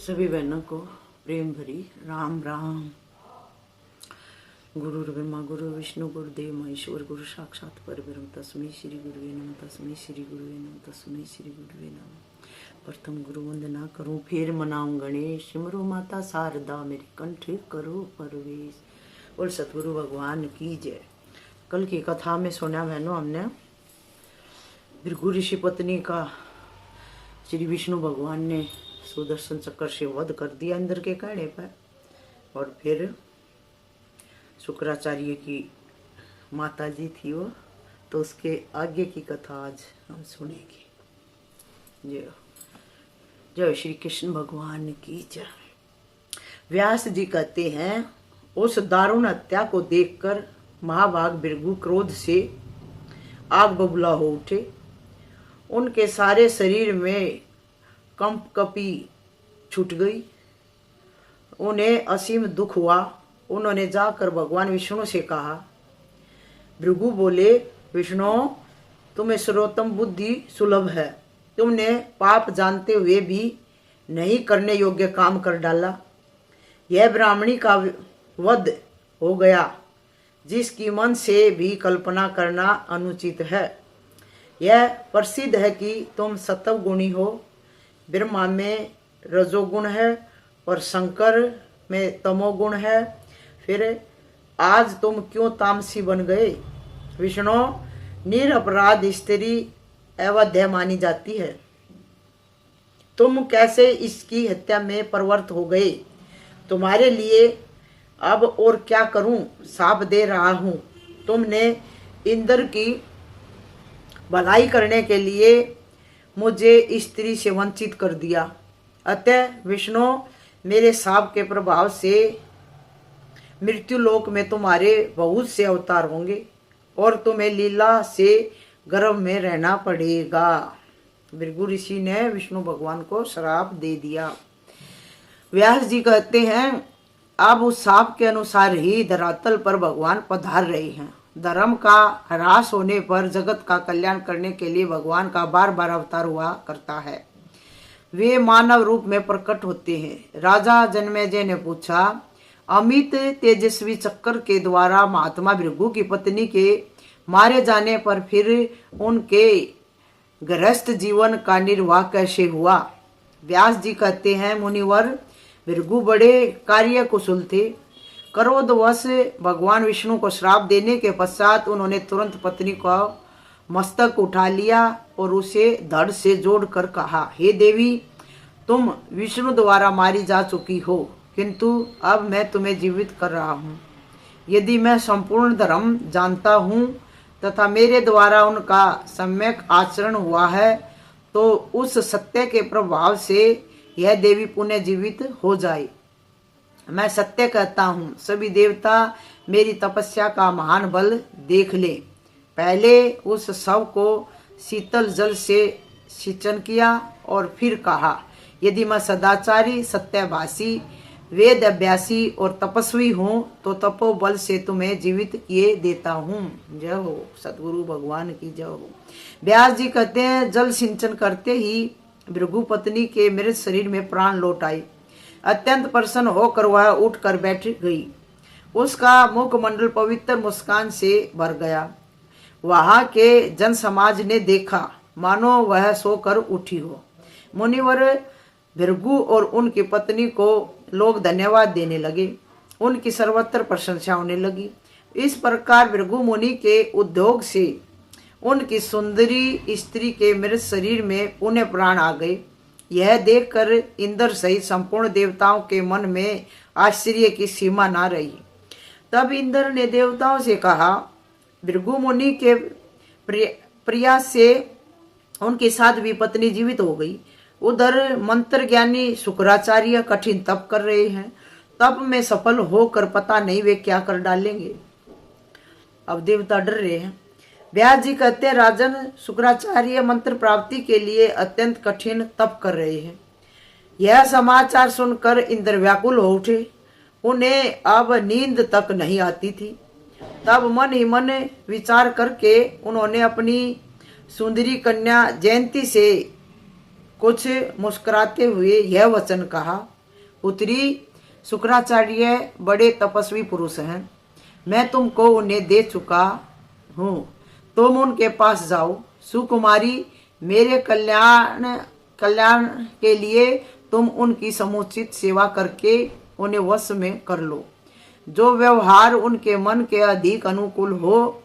सभी बहनों को प्रेम भरी राम राम। गुरु ब्रह्मा गुरु विष्णु गुरुदेव महेश्वर गुरु साक्षात परब्रह्म तस्मै श्री गुरुवे नमः तस्मै श्री गुरुवे नमः तस्मै श्री गुरुवे नमः। प्रथम गुरु वंदना करूं फिर मनाऊं गणेश, सिमरो माता शारदा मेरे कंठ करो परवेश। और सतगुरु भगवान की जय। कल की कथा में सुना बहनों हमने भृगु ऋषि पत्नी का श्री विष्णु भगवान ने सुदर्शन चक्र से वध कर दिया इंद्र के कहने पर। और फिर शुक्राचार्य की माता जी थी वो, तो उसके आगे की कथा आज हम सुनेंगे। जय जय श्री कृष्ण भगवान की जय। व्यास जी कहते हैं, उस दारुण हत्या को देखकर महाभाग भृगु क्रोध से आग बबूला हो उठे। उनके सारे शरीर में कंपकपी छूट गई। उन्हें असीम दुख हुआ। उन्होंने जाकर भगवान विष्णु से कहा। भृगु बोले, विष्णु तुम्हें सर्वोत्तम बुद्धि सुलभ है। तुमने पाप जानते हुए भी नहीं करने योग्य काम कर डाला। यह ब्राह्मणी का वध हो गया, जिसकी मन से भी कल्पना करना अनुचित है। यह प्रसिद्ध है कि तुम सत्व गुणी हो। ब्रह्मा में रजोगुण है और शंकर में तमोगुण है। फिर आज तुम क्यों तामसी बन गए? विष्णु निरपराध स्त्री अवध्य मानी जाती है। तुम कैसे इसकी हत्या में प्रवृत्त हो गए? तुम्हारे लिए अब और क्या करूं? शाप दे रहा हूं। तुमने इंद्र की भलाई करने के लिए मुझे स्त्री से वंचित कर दिया। अतः विष्णु मेरे शाप के प्रभाव से मृत्युलोक में तुम्हारे बहुत से अवतार होंगे और तुम्हें लीला से गर्भ में रहना पड़ेगा। भृगु ऋषि ने विष्णु भगवान को श्राप दे दिया। व्यास जी कहते हैं, अब उस शाप के अनुसार ही धरातल पर भगवान पधार रहे हैं। धर्म का ह्रास होने पर जगत का कल्याण करने के लिए भगवान का बार बार अवतार हुआ करता है। वे मानव रूप में प्रकट होते हैं। राजा जन्मेजय ने पूछा, अमित तेजस्वी चक्र के द्वारा महात्मा भृगु की पत्नी के मारे जाने पर फिर उनके गृहस्थ जीवन का निर्वाह कैसे हुआ? व्यास जी कहते हैं, मुनिवर भृगु बड़े कार्य कुशल थे। क्रोधवश भगवान विष्णु को श्राप देने के पश्चात उन्होंने तुरंत पत्नी का मस्तक उठा लिया और उसे धड़ से जोड़कर कहा, हे देवी, तुम विष्णु द्वारा मारी जा चुकी हो, किंतु अब मैं तुम्हें जीवित कर रहा हूँ। यदि मैं संपूर्ण धर्म जानता हूँ तथा मेरे द्वारा उनका सम्यक आचरण हुआ है, तो उस सत्य के प्रभाव से यह देवी पुनः जीवित हो जाए। मैं सत्य कहता हूँ, सभी देवता मेरी तपस्या का महान बल देख ले। पहले उस शव को शीतल जल से सिंचन किया और फिर कहा, यदि मैं सदाचारी, सत्यभाषी, वेद अभ्यासी और तपस्वी हूँ तो तपोबल से तुम्हें जीवित किए देता हूँ। जय हो सतगुरु भगवान की जय हो। व्यास जी कहते हैं, जल सिंचन करते ही भृगु पत्नी के मृत शरीर में प्राण लौट आए। अत्यंत प्रसन्न होकर वह उठकर बैठ गई। उसका मुखमंडल पवित्र मुस्कान से भर गया। वहां के जन समाज ने देखा मानो वह सोकर उठी हो। मुनिवर भृगु और उनकी पत्नी को लोग धन्यवाद देने लगे। उनकी सर्वत्र प्रशंसा होने लगी। इस प्रकार भृगु मुनि के उद्योग से उनकी सुंदरी स्त्री के मृत शरीर में पुनः प्राण आ गए। यह देखकर इंद्र सहित संपूर्ण देवताओं के मन में आश्चर्य की सीमा न रही। तब इंद्र ने देवताओं से कहा, भृगु मुनि के प्रयास से उनकी साध्वी पत्नी जीवित हो गई। उधर मंत्र ज्ञानी शुक्राचार्य कठिन तप कर रहे हैं। तप में सफल होकर पता नहीं वे क्या कर डालेंगे। अब देवता डर रहे हैं। व्यास जी कहते हैं, राजन, शुक्राचार्य मंत्र प्राप्ति के लिए अत्यंत कठिन तप कर रहे हैं। यह समाचार सुनकर इंद्र व्याकुल हो उठे। उन्हें अब नींद तक नहीं आती थी। तब मन ही मन विचार करके उन्होंने अपनी सुंदरी कन्या जयंती से कुछ मुस्कुराते हुए यह वचन कहा, पुत्री, शुक्राचार्य बड़े तपस्वी पुरुष हैं, मैं तुमको उन्हें दे चुका हूँ, तुम उनके पास जाओ। सुकुमारी, मेरे कल्याण के लिए तुम उनकी समुचित सेवा करके उन्हें वश में कर लो। जो व्यवहार उनके मन के अधिक अनुकूल हो,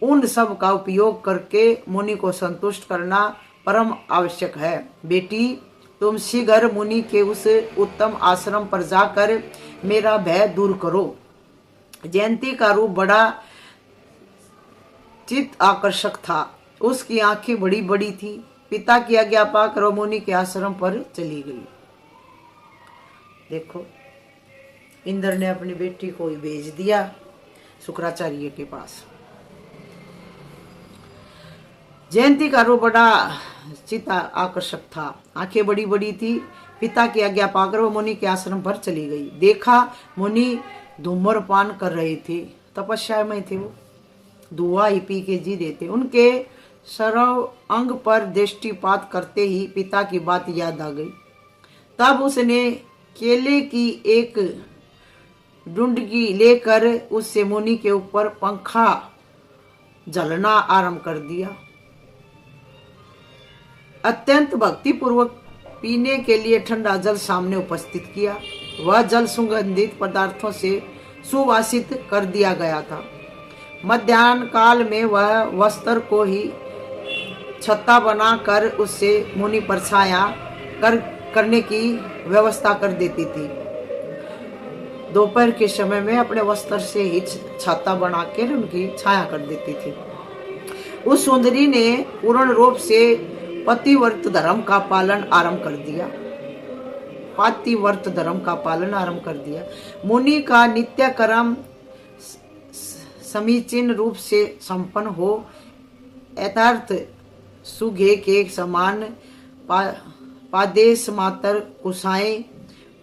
उन सब का उपयोग करके मुनि को संतुष्ट करना परम आवश्यक है। बेटी, तुम शीघ्र मुनि के उस उत्तम आश्रम पर जाकर मेरा भय दूर करो। जयंती का रूप बड़ा चित्त आकर्षक था, उसकी आंखें बड़ी बड़ी थी। पिता की आज्ञा पाकर वह मुनि के आश्रम पर चली गई। देखो, इंद्र ने अपनी बेटी को भेज दिया शुक्राचार्य के पास। जयंती का रूप बड़ा चित्त आकर्षक था, आंखें बड़ी बड़ी थी। पिता की आज्ञा पाकर वो मुनि के आश्रम पर चली गई। देखा, मुनि धूम्रपान कर रहे थे, तपस्या में थे, वो धुआं ही पी के जी रहे थे। उनके सर्व अंग पर दृष्टिपात करते ही पिता की बात याद आ गई। तब उसने केले की एक डुंडगी लेकर उससे मुनि के ऊपर पंखा झलना आरंभ कर दिया। अत्यंत भक्तिपूर्वक पीने के लिए ठंडा जल सामने उपस्थित किया। वह जल सुगंधित पदार्थों से सुवासित कर दिया गया था। मध्याह्न काल में वह वस्त्र को ही छत्ता बनाकर उससे मुनि पर छाया करने की व्यवस्था कर देती थी। दोपहर के समय में अपने वस्त्र से ही छत्ता बनाकर उनकी छाया कर देती थी। उस सुंदरी ने पूर्ण रूप से पतिव्रत धर्म का पालन आरंभ कर दिया। पातिव्रत धर्म का पालन आरंभ कर दिया। मुनि का नित्य कर्म समीचीन रूप से संपन्न हो, यथार्थ सुघे के समान पादेश मात्र कुशाएं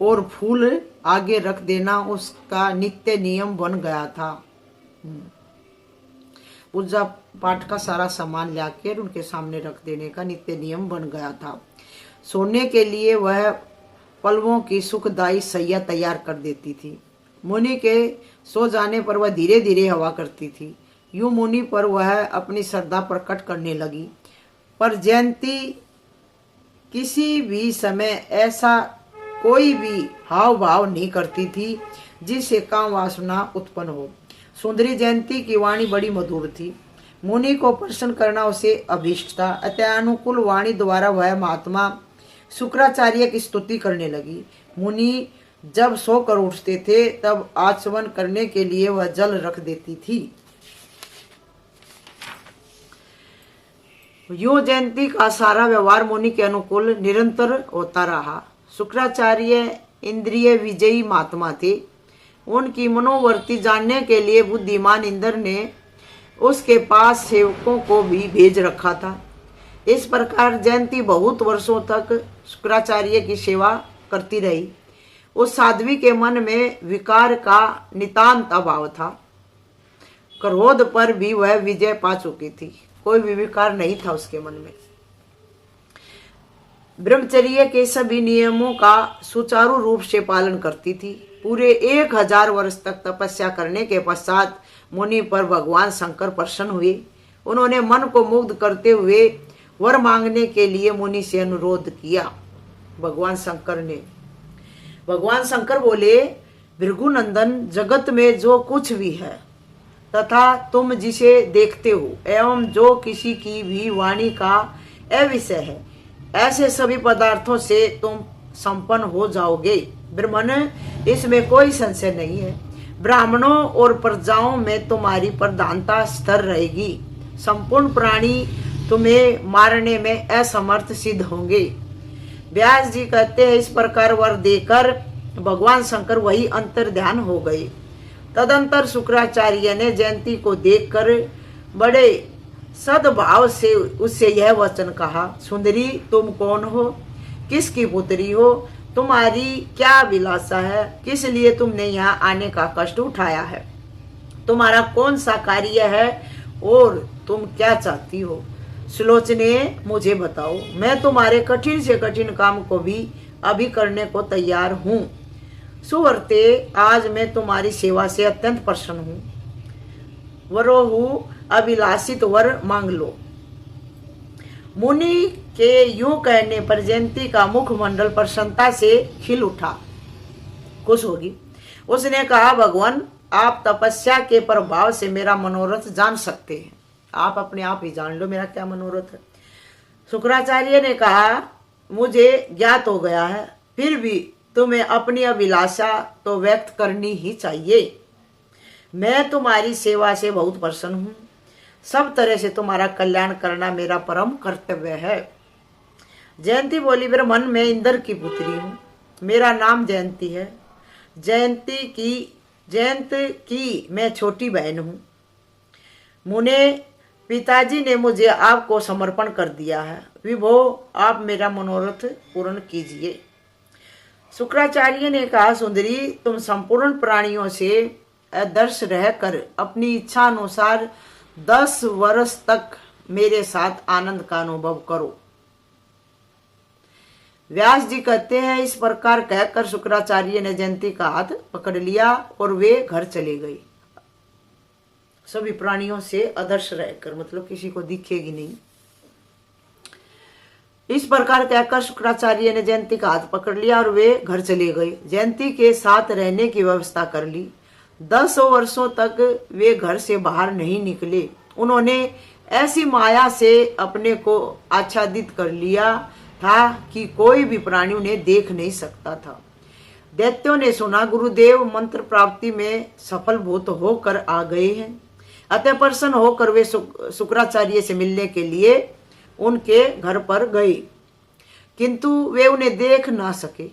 और फूल आगे रख देना उसका नित्य नियम बन गया था। पूजा पाठ का सारा सामान लाकर उनके सामने रख देने का नित्य नियम बन गया था। सोने के लिए वह पलवों की सुखदायी सैया तैयार कर देती थी। मुनि के सो जाने पर वह धीरे धीरे हवा करती थी। यूं मुनि पर वह अपनी श्रद्धा प्रकट करने लगी। पर जयंती किसी भी समय ऐसा कोई भी हाव भाव नहीं करती थी जिससे काम वासना उत्पन्न हो। सुंदरी जयंती की वाणी बड़ी मधुर थी। मुनि को प्रसन्न करना उसे अभीष्ट था। अतः अनुकूल वाणी द्वारा वह महात्मा शुक्राचार्य की स्तुति करने लगी। मुनि जब सोकर उठते थे तब आचमन करने के लिए वह जल रख देती थी। यूं जयंती का सारा व्यवहार मुनि के अनुकूल निरंतर होता रहा। शुक्राचार्य इंद्रिय विजयी महात्मा थे। उनकी मनोवृत्ति जानने के लिए बुद्धिमान इंद्र ने उसके पास सेवकों को भी भेज रखा था। इस प्रकार जयंती बहुत वर्षों तक शुक्राचार्य की सेवा करती रही। उस साध्वी के मन में विकार का नितांत अभाव था। क्रोध पर भी वह विजय पा चुकी थी, कोई भी विकार नहीं था उसके मन में। ब्रह्मचर्य के सभी नियमों का सुचारू रूप से पालन करती थी। पूरे 1000 वर्ष तक तपस्या करने के पश्चात मुनि पर भगवान शंकर प्रसन्न हुए। उन्होंने मन को मुग्ध करते हुए वर मांगने के लिए मुनि से अनुरोध किया। भगवान शंकर बोले, भृगुनंदन, जगत में जो कुछ भी है तथा तुम जिसे देखते हो एवं जो किसी की भी वाणी का अविषय है, ऐसे सभी पदार्थों से तुम संपन्न हो जाओगे। ब्रह्मन, इसमें कोई संशय नहीं है। ब्राह्मणों और प्रजाओं में तुम्हारी प्रधानता स्थिर रहेगी। संपूर्ण प्राणी तुम्हें मारने में असमर्थ सिद्ध होंगे। व्यास जी कहते हैं, इस प्रकार वर देकर भगवान शंकर वही अंतर ध्यान हो गए। तदंतर शुक्राचार्य ने जयंती को देखकर बड़े सद्भाव से उससे यह वचन कहा, सुंदरी, तुम कौन हो? किसकी पुत्री हो? तुम्हारी क्या अभिलाषा है? किस लिए तुमने यहाँ आने का कष्ट उठाया है? तुम्हारा कौन सा कार्य है और तुम क्या चाहती हो? सुलोचने मुझे बताओ, मैं तुम्हारे कठिन से कठिन काम को भी अभी करने को तैयार हूँ। सुवर्ते, आज मैं तुम्हारी सेवा से अत्यंत प्रसन्न हूँ। वरोहु अभिलाषित वर मांग लो। मुनि के यूं कहने पर जयंती का मुखमंडल प्रसन्नता से खिल उठा, खुश होगी। उसने कहा, भगवान, आप तपस्या के प्रभाव से मेरा मनोरथ जान सकते हैं। आप अपने आप ही जान लो मेरा क्या मनोरथ है। शुक्राचार्य ने कहा, मुझे ज्ञात हो गया है, फिर भी तुम्हें अपनी अभिलाषा तो व्यक्त करनी ही चाहिए। मैं तुम्हारी सेवा से बहुत प्रसन्न हूँ। सब तरह से तुम्हारा कल्याण करना मेरा परम कर्तव्य है। जयंती बोली, ब्रह्मन, मैं इंद्र की पुत्री हूँ, मेरा नाम जयंती है। जयंत की मैं छोटी बहन हूँ। मुने, पिताजी ने मुझे आपको समर्पण कर दिया है। विभो, आप मेरा मनोरथ पूर्ण कीजिए। शुक्राचार्य ने कहा, सुंदरी, तुम संपूर्ण प्राणियों से अदर्श रहकर अपनी इच्छा अनुसार 10 वर्ष तक मेरे साथ आनंद का अनुभव करो। व्यास जी कहते हैं, इस प्रकार कहकर शुक्राचार्य ने जयंती का हाथ पकड़ लिया और वे घर चले गए। सभी प्राणियों से अदर्श रहकर, मतलब किसी को दिखेगी नहीं। इस प्रकार कहकर शुक्राचार्य ने जयंती का हाथ पकड़ लिया और वे घर चले गए। जयंती के साथ रहने की व्यवस्था कर ली। 10 वर्षों तक वे घर से बाहर नहीं निकले। उन्होंने ऐसी माया से अपने को आच्छादित कर लिया था कि कोई भी प्राणी उन्हें देख नहीं सकता था। दैत्यों ने सुना, गुरुदेव मंत्र प्राप्ति में सफलभूत होकर आ गए हैं। अतः प्रसन्न होकर वे शुक्राचार्य से मिलने के लिए उनके घर पर गए, किंतु वे उन्हें देख ना सके,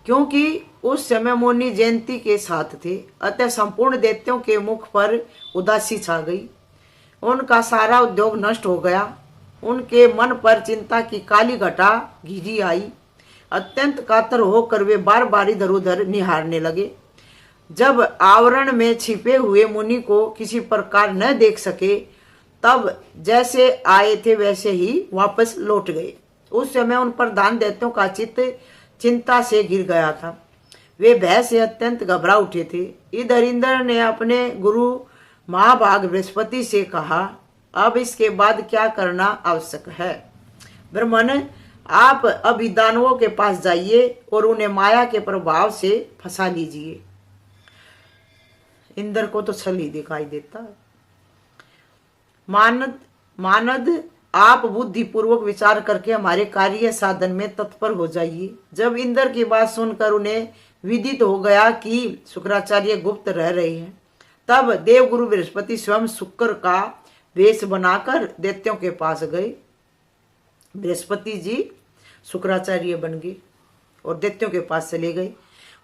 क्योंकि उस समय मुनि जयंती के साथ थे। अतः संपूर्ण दैत्यों के मुख पर उदासी छा गई। उनका सारा उद्योग नष्ट हो गया। उनके मन पर चिंता की काली घटा घिरी आई। अत्यंत कातर होकर वे बार बार इधर उधर निहारने लगे। जब आवरण में छिपे हुए मुनि को किसी प्रकार न देख सके, तब जैसे आए थे वैसे ही वापस लौट गए। उस समय उन प्रधान दैत्यों का चित्त चिंता से गिर गया था। वे भय से अत्यंत घबरा उठे थे। इधर इंद्र ने अपने गुरु महाभाग बृहस्पति से कहा, अब इसके बाद क्या करना आवश्यक है? ब्रह्मन, आप अभी दानवों के पास जाइए और उन्हें माया के प्रभाव से फंसा लीजिए। इंद्र को तो छल ही दिखाई देता है। मानद, आप बुद्धि पूर्वक विचार करके हमारे कार्य साधन में तत्पर हो जाइए। जब इंद्र की बात सुनकर उन्हें विदित हो गया कि शुक्राचार्य गुप्त रह रहे हैं, तब देवगुरु बृहस्पति स्वयं शुक्र का वेश बनाकर दैत्यों के पास गए। बृहस्पति जी शुक्राचार्य बन गए और दैत्यों के पास चले गए।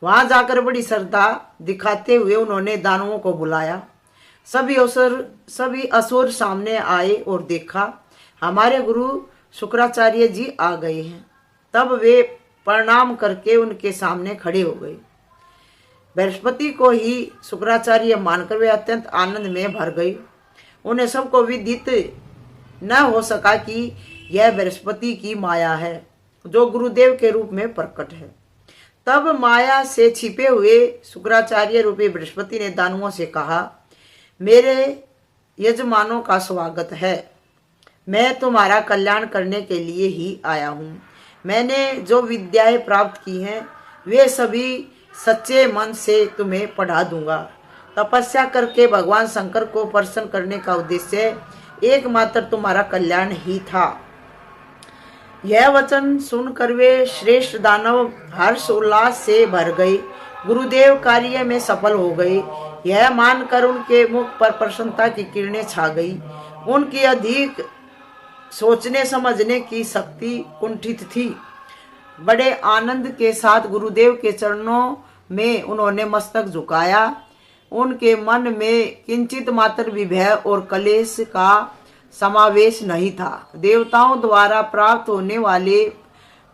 वहां जाकर बड़ी श्रद्धा दिखाते हुए उन्होंने दानवों को बुलाया। सभी असुर सामने आए और देखा, हमारे गुरु शुक्राचार्य जी आ गए हैं। तब वे प्रणाम करके उनके सामने खड़े हो गए। बृहस्पति को ही शुक्राचार्य मानकर वे अत्यंत आनंद में भर गए। उन्हें सबको विदित न हो सका कि यह बृहस्पति की माया है, जो गुरुदेव के रूप में प्रकट है। तब माया से छिपे हुए शुक्राचार्य रूपी बृहस्पति ने दानवों से कहा, मेरे यजमानों का स्वागत है। मैं तुम्हारा कल्याण करने के लिए ही आया हूँ। मैंने जो विद्याएं प्राप्त की हैं, वे सभी सच्चे मन से तुम्हें पढ़ा दूंगा। तपस्या करके भगवान शंकर को प्रसन्न करने का उद्देश्य एकमात्र तुम्हारा कल्याण ही था। यह वचन सुनकर वे श्रेष्ठ दानव हर्ष उल्लास से भर गए। गुरुदेव कार्य में सफल हो गए, यह मानकर उनके मुख पर प्रसन्नता की किरणें छा गई। उनकी अधिक सोचने समझने की शक्ति कुंठित थी। बड़े आनंद के साथ गुरुदेव के चरणों में उन्होंने मस्तक झुकाया। उनके मन में किंचित मात्र भी भय और कलेश का समावेश नहीं था। देवताओं द्वारा प्राप्त होने वाले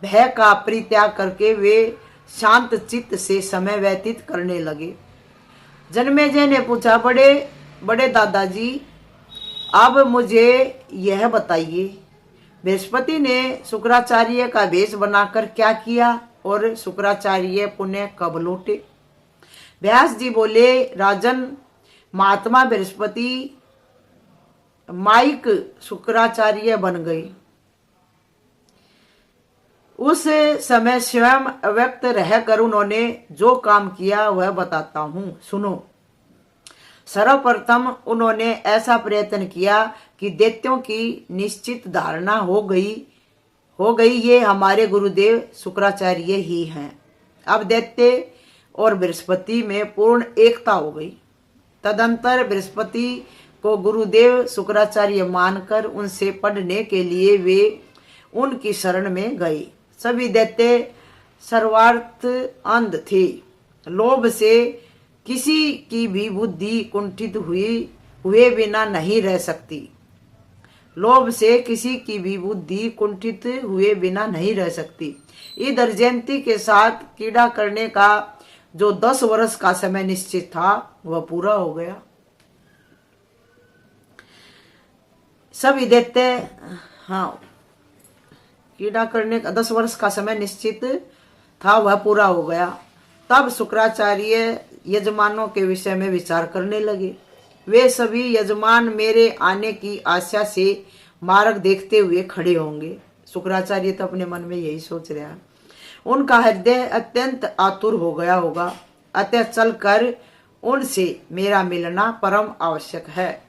भय का परित्याग करके वे शांत चित्त से समय व्यतीत करने लगे। जन्मेजय ने पूछा, बड़े दादाजी, अब मुझे यह बताइए, बृहस्पति ने शुक्राचार्य का वेश बनाकर क्या किया और शुक्राचार्य पुनः कब लौटे? व्यास जी बोले, राजन, महात्मा बृहस्पति माइक शुक्राचार्य बन गए। उस समय स्वयं अव्यक्त रहकर उन्होंने जो काम किया वह बताता हूं, सुनो। सर्वप्रथम उन्होंने ऐसा प्रयत्न किया कि दैत्यों की निश्चित धारणा हो गई ये हमारे गुरुदेव शुक्राचार्य ही हैं। अब दैत्य और बृहस्पति में पूर्ण एकता हो गई। तदंतर बृहस्पति को गुरुदेव शुक्राचार्य मानकर उनसे पढ़ने के लिए वे उनकी शरण में गए। सभी दैत्य सर्वार्थ अंध थे। लोभ से किसी की भी बुद्धि कुंठित हुए बिना नहीं रह सकती। लोभ से किसी की भी बुद्धि कुंठित हुए बिना नहीं रह सकती। इधर जयंती के साथ कीड़ा करने का जो 10 वर्ष का समय निश्चित था वह पूरा हो गया। सभी दैत्य कीड़ा करने का 10 वर्ष का समय निश्चित था वह पूरा हो गया। तब शुक्राचार्य यजमानों के विषय में विचार करने लगे। वे सभी यजमान मेरे आने की आशा से मार्ग देखते हुए खड़े होंगे। शुक्राचार्य तो अपने मन में यही सोच रहा है। उनका हृदय अत्यंत आतुर हो गया होगा, अतः चलकर उनसे मेरा मिलना परम आवश्यक है।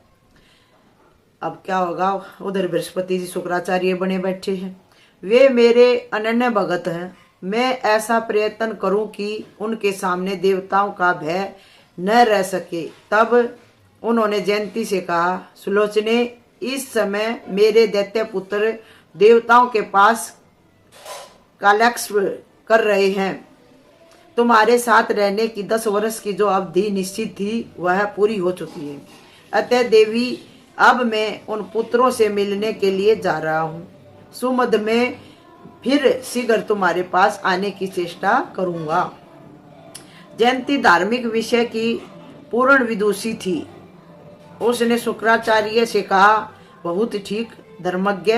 अब क्या होगा? उधर बृहस्पति जी शुक्राचार्य बने बैठे हैं। वे मेरे अनन्य भगत हैं। मैं ऐसा प्रयत्न करूं कि उनके सामने देवताओं का भय न रह सके। तब उन्होंने जयंती से कहा, सुलोचने, इस समय मेरे दैत्य पुत्र देवताओं के पास कालक्षेप कर रहे हैं। तुम्हारे साथ रहने की 10 वर्ष की जो अवधि निश्चित थी वह पूरी हो चुकी है। अतः देवी, अब मैं उन पुत्रों से मिलने के लिए जा रहा हूँ। सुमध में फिर शीघ्र तुम्हारे पास आने की चेष्टा करूंगा। जयंती धार्मिक विषय की पूर्ण विदुषी थी। उसने शुक्राचार्य से कहा, बहुत ठीक धर्मज्ञ,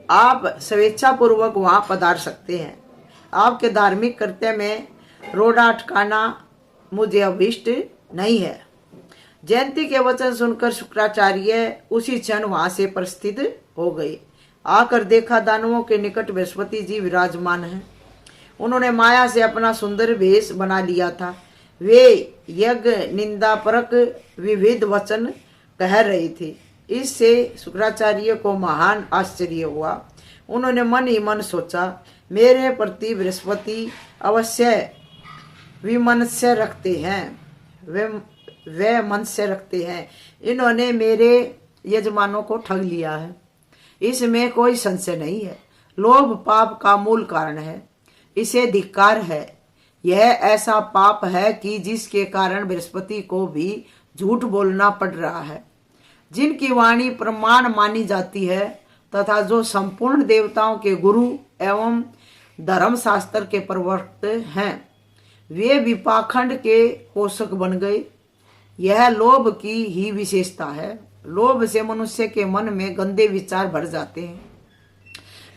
आप स्वेच्छा पूर्वक वहां पधार सकते हैं। आपके धार्मिक कृत्य में रोड़ा अटकाना मुझे अभिष्ट नहीं है। जयंती के वचन सुनकर शुक्राचार्य उसी क्षण वहां से प्रस्थित हो गए। आकर देखा, दानवों के निकट बृहस्पति जी विराजमान हैं। उन्होंने माया से अपना सुंदर वेश बना लिया था। वे यज्ञ निंदा परक विविध वचन कह रहे थे। इससे शुक्राचार्य को महान आश्चर्य हुआ। उन्होंने मन ही मन सोचा, मेरे प्रति बृहस्पति अवश्य विमनस्य रखते हैं, वे मनस्य रखते हैं। इन्होंने मेरे यजमानों को ठग लिया है, इसमें कोई संशय नहीं है। लोभ पाप का मूल कारण है, इसे धिक्कार है। यह ऐसा पाप है कि जिसके कारण बृहस्पति को भी झूठ बोलना पड़ रहा है। जिनकी वाणी प्रमाण मानी जाती है तथा जो संपूर्ण देवताओं के गुरु एवं धर्म शास्त्र के प्रवर्तक हैं, वे विपाखंड के पोषक बन गए। यह लोभ की ही विशेषता है। लोभ से मनुष्य के मन में गंदे विचार भर जाते हैं,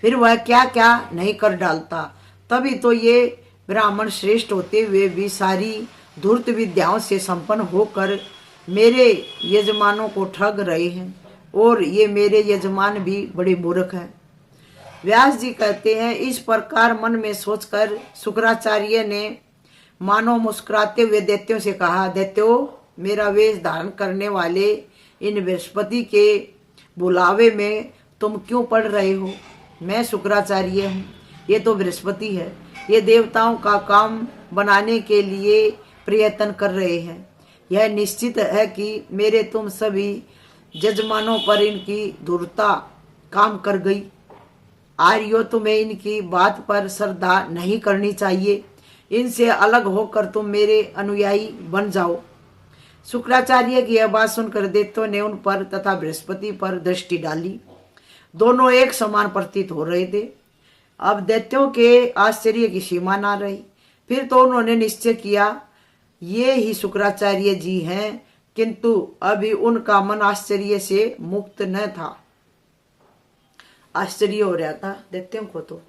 फिर वह क्या क्या नहीं कर डालता। तभी तो ये ब्राह्मण श्रेष्ठ होते हुए भी सारी धूर्त विद्याओं से संपन्न होकर मेरे यजमानों को ठग रहे हैं, और ये मेरे यजमान भी बड़े मूर्ख हैं। व्यास जी कहते हैं, इस प्रकार मन में सोचकर शुक्राचार्य ने मानो मुस्कुराते हुए दैत्यों से कहा, दैत्यों, मेरा वेश धारण करने वाले इन बृहस्पति के बुलावे में तुम क्यों पड़ रहे हो? मैं शुक्राचार्य हूँ, ये तो बृहस्पति है। ये देवताओं का काम बनाने के लिए प्रयत्न कर रहे हैं। यह निश्चित है कि मेरे तुम सभी जजमानों पर इनकी धूर्तता काम कर गई। आर्यो, तुम्हें इनकी बात पर श्रद्धा नहीं करनी चाहिए। इनसे अलग होकर तुम मेरे अनुयायी बन जाओ। शुक्राचार्य की यह बात सुनकर दैत्यों ने उन पर तथा बृहस्पति पर दृष्टि डाली। दोनों एक समान प्रतीत हो रहे थे। अब दैत्यों के आश्चर्य की सीमा ना रही। फिर तो उन्होंने निश्चय किया, ये ही शुक्राचार्य जी हैं किंतु अभी उनका मन आश्चर्य से मुक्त न था। आश्चर्य हो रहा था दैत्यों को, तो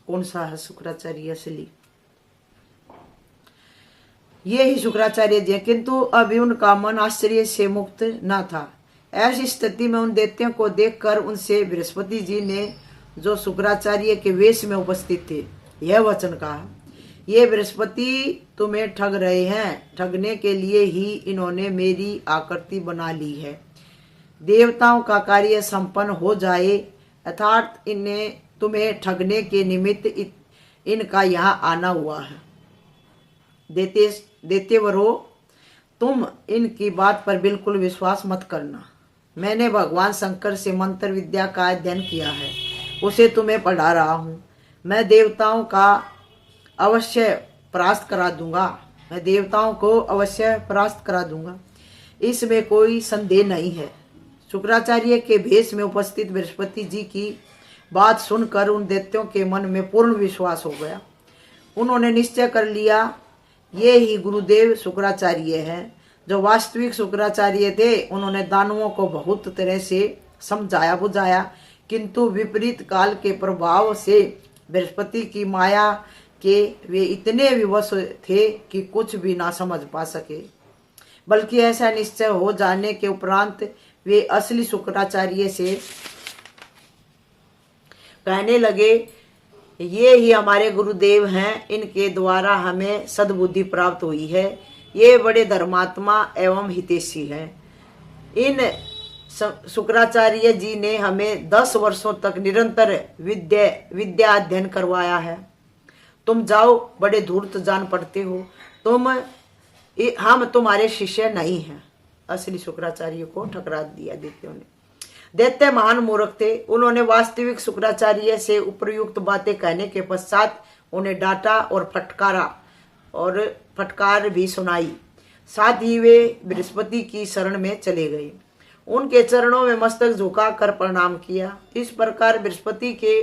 कौन सा है शुक्राचार्य असली, ये ही शुक्राचार्य जी, किंतु अभी उनका मन आश्चर्य से मुक्त न था। ऐसी स्थिति में उन दैत्यों को देखकर उनसे बृहस्पति जी ने, जो शुक्राचार्य के वेश में उपस्थित थे, यह वचन कहा, ये बृहस्पति तुम्हें ठग रहे हैं, ठगने के लिए ही इन्होंने मेरी आकृति बना ली है। देवताओं का कार्य संपन्न हो जाए अर्थात इन्हें तुम्हें ठगने के निमित्त इनका यहाँ आना हुआ है। देतेवरो, तुम इनकी बात पर बिल्कुल विश्वास मत करना। मैंने भगवान शंकर से मंत्र विद्या का अध्ययन किया है, उसे तुम्हें पढ़ा रहा हूँ। मैं देवताओं का अवश्य परास्त करा दूंगा, मैं देवताओं को अवश्य परास्त करा दूंगा, इसमें कोई संदेह नहीं है। शुक्राचार्य के भेष में उपस्थित बृहस्पति जी की बात सुनकर उन दैत्यों के मन में पूर्ण विश्वास हो गया। उन्होंने निश्चय कर लिया, ये ही गुरुदेव शुक्राचार्य हैं, जो वास्तविक शुक्राचार्य थे। उन्होंने दानवों को बहुत तरह से समझाया बुझाया, किंतु विपरीत काल के प्रभाव से बृहस्पति की माया के वे इतने विवश थे कि कुछ भी ना समझ पा सके। बल्कि ऐसा निश्चय हो जाने के उपरांत वे असली शुक्राचार्य से कहने लगे, ये ही हमारे गुरुदेव हैं, इनके द्वारा हमें सद्बुद्धि प्राप्त हुई है। ये बड़े धर्मात्मा एवं हितैषी हैं। इन शुक्राचार्य जी ने हमें 10 वर्षों तक निरंतर विद्या अध्ययन करवाया है। तुम जाओ, बड़े धूर्त जान पड़ते हो, हम तुम्हारे शिष्य नहीं हैं। असली शुक्राचार्य को ठकरा दिया दैत्यों ने। दैत्य महान मूर्ख थे। उन्होंने वास्तविक शुक्राचार्य से उपयुक्त बातें कहने के पश्चात उन्हें डांटा और फटकार भी सुनाई। साथ ही वे बृहस्पति की शरण में चले गए, उनके चरणों में मस्तक झुकाकर प्रणाम किया। इस प्रकार बृहस्पति के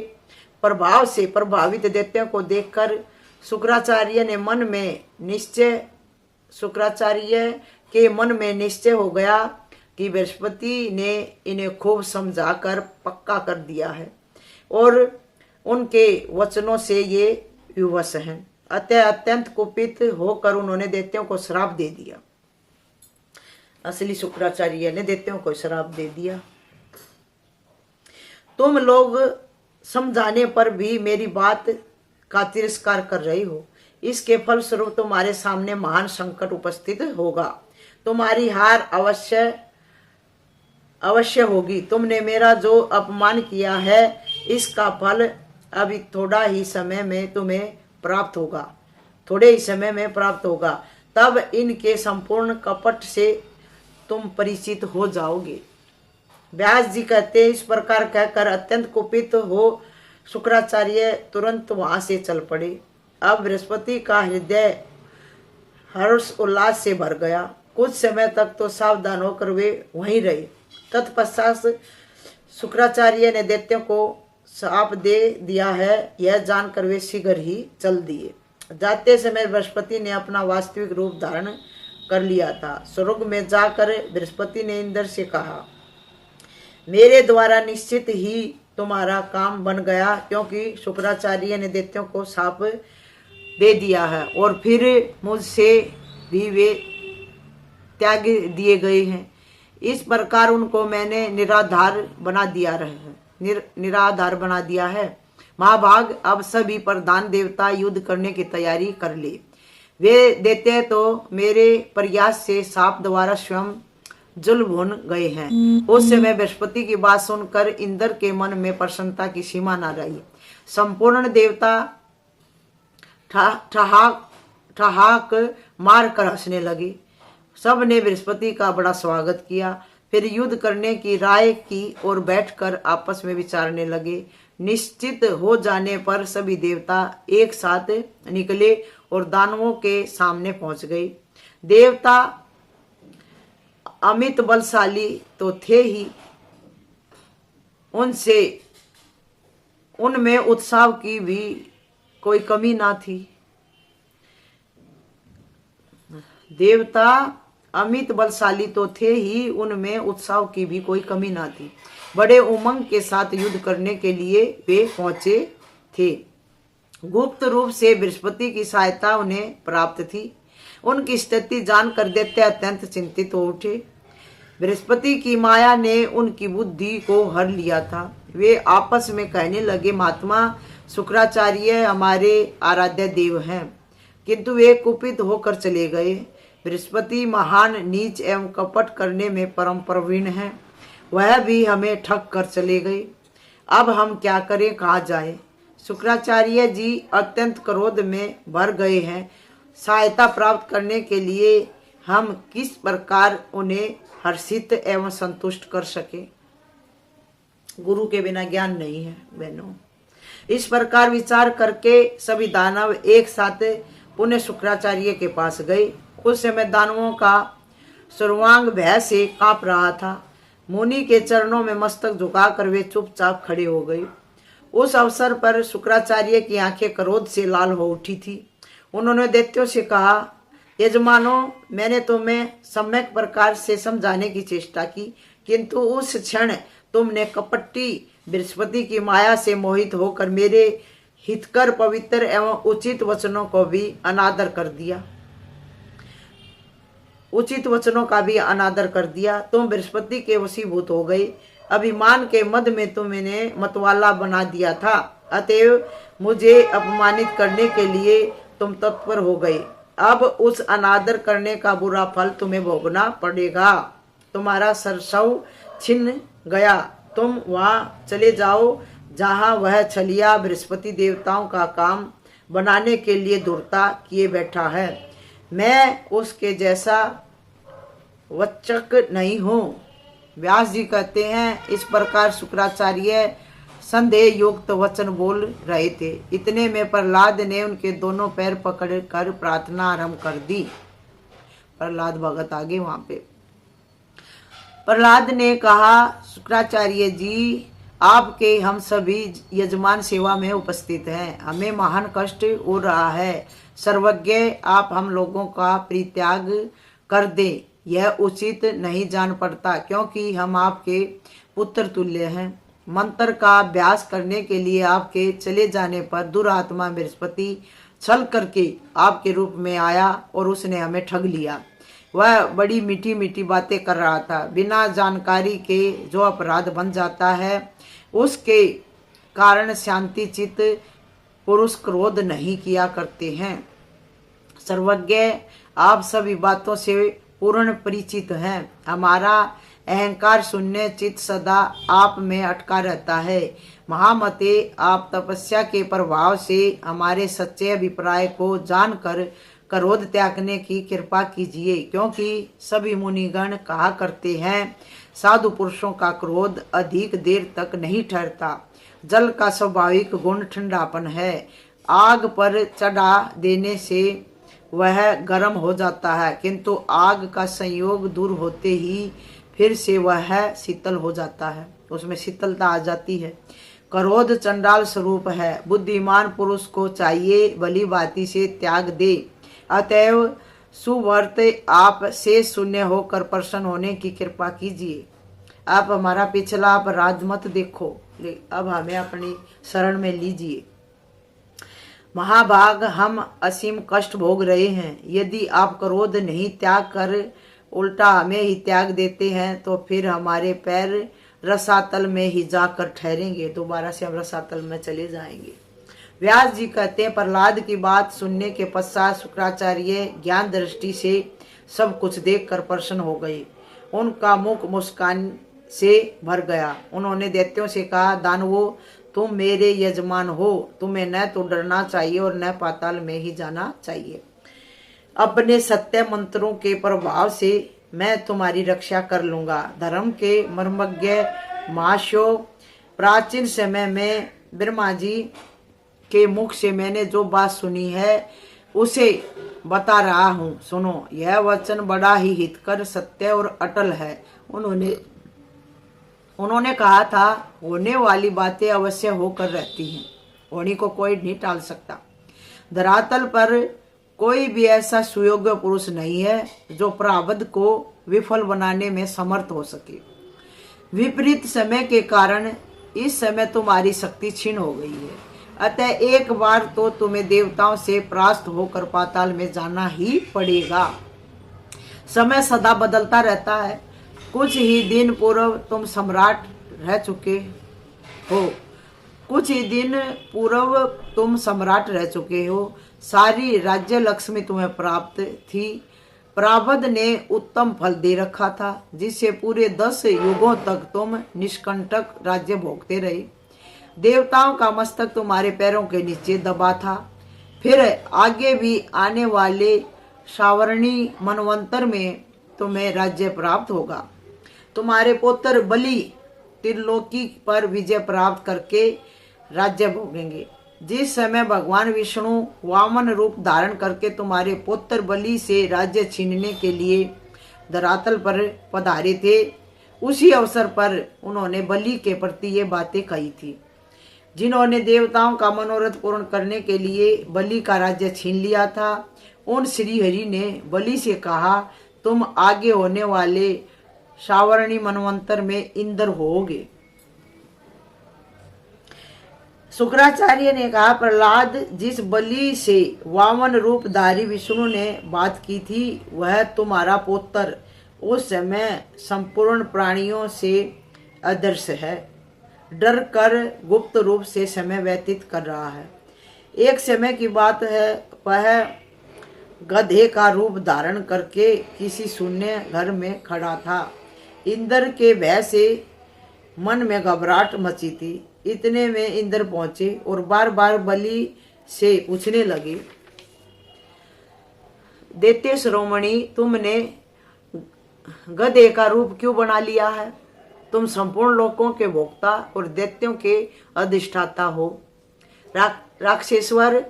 प्रभाव से प्रभावित दैत्यों को देखकर शुक्राचार्य के मन में निश्चय हो गया कि बृहस्पति ने इन्हें खूब समझाकर पक्का कर दिया है और उनके वचनों से ये विवश हैं। अतः अत्यंत कुपित होकर उन्होंने दैत्यों को श्राप दे दिया। असली शुक्राचार्य ने दैत्यों को श्राप दे दिया, तुम लोग समझाने पर भी मेरी बात का तिरस्कार कर रही हो। इसके फलस्वरूप तुम्हारे सामने महान संकट उपस्थित होगा। तुम्हारी हार अवश्य होगी। तुमने मेरा जो अपमान किया है, इसका फल अभी थोड़े ही समय में प्राप्त होगा। तब इनके संपूर्ण कपट से तुम परिचित हो जाओगे। व्यास जी कहते, इस प्रकार कहकर अत्यंत कुपित हो शुक्राचार्य तुरंत वहां से चल पड़े। अब बृहस्पति का हृदय हर्ष उल्लास से भर गया। कुछ समय तक तो सावधान होकर वे वहीं रहे। तत्पश्चात शुक्राचार्य ने दैत्यों को शाप दे दिया है, यह जानकर वे शीघ्र ही चल दिए। जाते समय बृहस्पति ने अपना वास्तविक रूप धारण कर लिया था। स्वर्ग में जाकर बृहस्पति ने इंद्र से कहा, मेरे द्वारा निश्चित ही तुम्हारा काम बन गया, क्योंकि शुक्राचार्य ने दैत्यों को शाप दे दिया है और फिर मुझसे भी वे त्याग दिए गए हैं। इस प्रकार उनको मैंने निराधार बना दिया है। महाभाग, अब सभी प्रधान देवता युद्ध करने की तैयारी कर ले। वे देते तो मेरे प्रयास से शाप द्वारा स्वयं जल भुन गए हैं। उस समय बृहस्पति की बात सुनकर इंद्र के मन में प्रसन्नता की सीमा न रही। संपूर्ण देवता ठहाक मार कर हंसने लगे। सब ने बृहस्पति का बड़ा स्वागत किया। फिर युद्ध करने की राय की और बैठकर आपस में विचारने लगे। निश्चित हो जाने पर सभी देवता एक साथ निकले और दानवों के सामने पहुंच गए। देवता अमित बलशाली तो थे ही, उनमें उत्साह की भी कोई कमी ना थी। देवता अमित बलशाली तो थे ही, उनमें उत्साह की भी कोई कमी ना थी। बड़े उमंग के साथ युद्ध करने के लिए वे पहुंचे थे। गुप्त रूप से बृहस्पति की सहायता उन्हें प्राप्त थी। उनकी स्थिति जानकर दैत्य अत्यंत चिंतित हो उठे। बृहस्पति की माया ने उनकी बुद्धि को हर लिया था। वे आपस में कहने लगे, महात्मा शुक्राचार्य हमारे आराध्य देव हैं, किंतु वे कुपित होकर चले गए। बृहस्पति महान नीच एवं कपट करने में परम प्रवीण हैं, वह भी हमें ठग कर चले गए। अब हम क्या करें, कहाँ जाए? शुक्राचार्य जी अत्यंत क्रोध में भर गए हैं। सहायता प्राप्त करने के लिए हम किस प्रकार उन्हें हर्षित एवं संतुष्ट कर सके? गुरु के बिना ज्ञान नहीं है बहनों। इस प्रकार विचार करके सभी दानव एक साथ पुण्य शुक्राचार्य के पास गए। उस समय दानवों का सर्वांग भय से कांप रहा था। मुनि के चरणों में मस्तक झुकाकर वे चुपचाप खड़े हो गए। उस अवसर पर शुक्राचार्य की आंखें क्रोध से लाल हो उठी थी। उन्होंने दैत्यों से कहा, यजमानो, मैंने तुम्हें सम्यक प्रकार से समझाने की चेष्टा की, किंतु उस क्षण तुमने कपटी बृहस्पति की माया से मोहित होकर मेरे हितकर पवित्र एवं उचित वचनों को भी अनादर कर दिया। उचित वचनों का भी अनादर कर दिया। तुम बृहस्पति के वशीभूत हो गए। अभिमान के मद में तुमने मतवाला बना दिया था, अतएव मुझे अपमानित करने के लिए तुम तत्पर हो गए। अब उस अनादर करने का बुरा फल तुम्हें भोगना पड़ेगा। तुम्हारा सरसव छिन्न गया। तुम वहां चले जाओ जहां वह छलिया बृहस्पति देवताओं का काम बनाने के लिए दुर्ता किए बैठा है। मैं उसके जैसा वचक नहीं हूँ। व्यास जी कहते हैं, इस प्रकार शुक्राचार्य संदेह युक्त वचन बोल रहे थे। इतने में प्रहलाद ने उनके दोनों पैर पकड़कर प्रार्थना आरंभ कर दी। प्रहलाद भगत आगे वहां पे प्रहलाद ने कहा, शुक्राचार्य जी, आपके हम सभी यजमान सेवा में उपस्थित हैं। हमें महान कष्ट हो रहा है। सर्वज्ञ, आप हम लोगों का परित्याग कर दें। यह उचित नहीं जान पड़ता, क्योंकि हम आपके पुत्र तुल्य हैं। मंत्र का अभ्यास करने के लिए आपके चले जाने पर दुरात्मा बृहस्पति छल करके आपके रूप में आया और उसने हमें ठग लिया। वह बड़ी मीठी मीठी बातें कर रहा था। बिना जानकारी के जो अपराध बन जाता है, उसके कारण शांति चित्त पुरुष क्रोध नहीं किया करते हैं। सर्वज्ञ, आप सभी बातों से पूर्ण परिचित हैं। हमारा अहंकार शून्य चित्त सदा आप में अटका रहता है। महामते, आप तपस्या के प्रभाव से हमारे सच्चे अभिप्राय को जानकर क्रोध त्यागने की कृपा कीजिए, क्योंकि सभी मुनिगण कहा करते हैं, साधु पुरुषों का क्रोध अधिक देर तक नहीं ठहरता। जल का स्वाभाविक गुण ठंडापन है। आग पर चढ़ा देने से वह गर्म हो जाता है, किंतु आग का संयोग दूर होते ही फिर से वह शीतल हो जाता है, उसमें शीतलता आ जाती है। क्रोध चंडाल स्वरूप है। बुद्धिमान पुरुष को चाहिए भली भांति से त्याग दे। अतएव सुवर्त आप से शून्य होकर प्रसन्न होने की कृपा कीजिए। आप हमारा पिछला अपराध मत देखो, अब हमें अपनी शरण में लीजिए। महाभाग, हम असीम कष्ट भोग रहे हैं। यदि आप क्रोध नहीं त्याग कर उल्टा हमें ही त्याग देते हैं, तो फिर हमारे पैर रसातल में ही जाकर ठहरेंगे। दोबारा से हम रसातल में चले जाएंगे। व्यास जी कहते हैं, प्रहलाद की बात सुनने के पश्चात शुक्राचार्य ज्ञान दृष्टि से सब कुछ देखकर प्रसन्न हो गए। उनका मुख मुस्कान से भर गया। उन्होंने दैत्यों से कहा, दानवों, तुम मेरे यजमान हो। तुम्हें न तो डरना चाहिए और न पाताल में ही जाना चाहिए। अपने सत्य मंत्रों के प्रभाव से मैं तुम्हारी रक्षा कर लूंगा। धर्म के मर्मज्ञ महाशो, प्राचीन समय में ब्रह्मा जी के मुख से मैंने जो बात सुनी है उसे बता रहा हूँ, सुनो। यह वचन बड़ा ही हितकर, सत्य और अटल है। उन्होंने कहा था, होने वाली बातें अवश्य होकर रहती हैं, होने को कोई नहीं टाल सकता। धरातल पर कोई भी ऐसा सुयोग्य पुरुष नहीं है जो प्रारब्ध को विफल बनाने में समर्थ हो सके। विपरीत समय के कारण इस समय तुम्हारी शक्ति क्षीण हो गई है, अतः एक बार तो तुम्हें देवताओं से परास्त होकर पाताल में जाना ही पड़ेगा। समय सदा बदलता रहता है। कुछ ही दिन पूर्व तुम सम्राट रह चुके हो, कुछ ही दिन पूर्व तुम सम्राट रह चुके हो। सारी राज्य लक्ष्मी तुम्हें प्राप्त थी। प्रारब्ध ने उत्तम फल दे रखा था, जिससे पूरे 10 युगों तक तुम निष्कंटक राज्य भोगते रहे। देवताओं का मस्तक तुम्हारे पैरों के नीचे दबा था। फिर आगे भी आने वाले सावरणी मनवंतर में तुम्हें राज्य प्राप्त होगा। तुम्हारे पुत्र बलि त्रिलोकी पर विजय प्राप्त करके राज्य भोगेंगे। जिस समय भगवान विष्णु वामन रूप धारण करके तुम्हारे पुत्र बलि से राज्य छीनने के लिए धरातल पर पधारे थे, उसी अवसर पर उन्होंने बलि के प्रति ये बातें कही थी। जिन्होंने देवताओं का मनोरथ पूर्ण करने के लिए बलि का राज्य छीन लिया था, उन श्री हरि ने बलि से कहा, तुम आगे होने वाले सावरणी मनवंतर में इंद्र होगे। शुक्राचार्य ने कहा, प्रहलाद, जिस बलि से वामन रूपधारी विष्णु ने बात की थी, वह तुम्हारा पुत्र उस समय संपूर्ण प्राणियों से अदृश्य है, डर कर गुप्त रूप से समय व्यतीत कर रहा है। एक समय की बात है, वह गधे का रूप धारण करके किसी शून्य घर में खड़ा था। इंद्र के भय से मन में घबराहट मची थी। इतने में इंद्र पहुंचे और बार बार बलि से पूछने लगे, दैत्य शिरोमणि, तुमने गधे का रूप क्यों बना लिया है? तुम संपूर्ण लोकों के भोक्ता और दैत्यों के अधिष्ठाता हो। राक्षसेश्वर,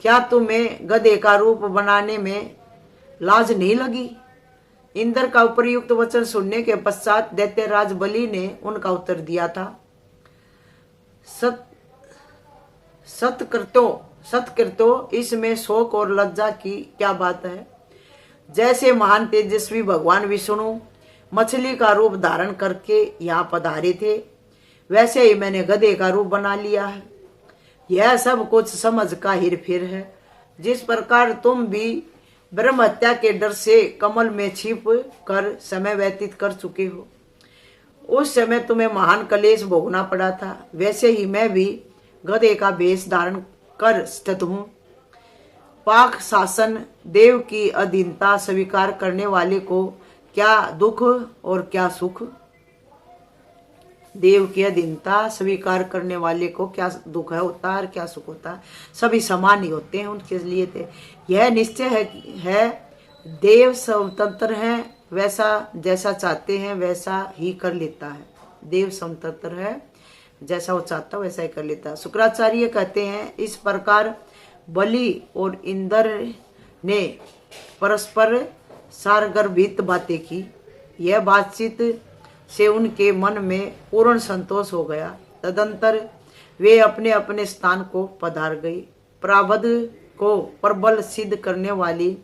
क्या तुम्हें गधे का रूप बनाने में लाज नहीं लगी? इंद्र का उपयुक्त वचन सुनने के पश्चात दैत्यराज बलि ने उनका उत्तर दिया था, सत्कृतो, इसमें शोक और लज्जा की क्या बात है? जैसे महान तेजस्वी भगवान विष्णु मछली का रूप धारण करके यहाँ पधारे थे, वैसे ही मैंने गधे का रूप बना लिया है। यह सब कुछ समझ का हेरफेर है। जिस प्रकार तुम भी ब्रह्म हत्या के डर से कमल में छिप कर समय व्यतीत कर चुके हो, उस समय तुम्हें महान कलेश भोगना पड़ा था, वैसे ही मैं भी गधे का वेश धारण कर स्थित हूँ। पाक शासन देव की अधीनता स्वीकार करने वाले को क्या दुख और क्या सुख? देव की अधीनता स्वीकार करने वाले को क्या दुख है होता है और क्या सुख होता है? सभी समान ही होते हैं उनके लिए। थे यह निश्चय है देव स्वतंत्र हैं, वैसा जैसा चाहते हैं वैसा ही कर लेता है। देव स्वतंत्र है, जैसा वो चाहता वैसा ही कर लेता है। शुक्राचार्य कहते हैं, इस प्रकार बलि और इंद्र ने परस्पर सारगर्भित बातें की। यह बातचीत से उनके मन में पूर्ण संतोष हो गया। तदंतर वे अपने अपने स्थान को पधार गई। प्रारब्ध को प्रबल सिद्ध करने वाली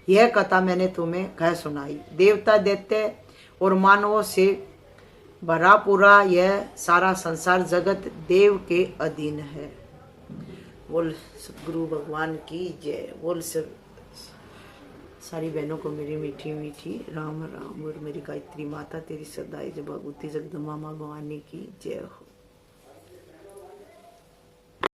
यह कथा मैंने तुम्हें कह सुनाई। देवता, दैत्य और मानवों से भरा पूरा यह सारा संसार जगत देव के अधीन है। बोल सद्गुरु भगवान की जय। बोल सारी बहनों को मेरी मीठी मीठी राम राम। और मेरी गायत्री माता तेरी सदाई जय भगवती जगदम्बा माँ भवानी की जय हो।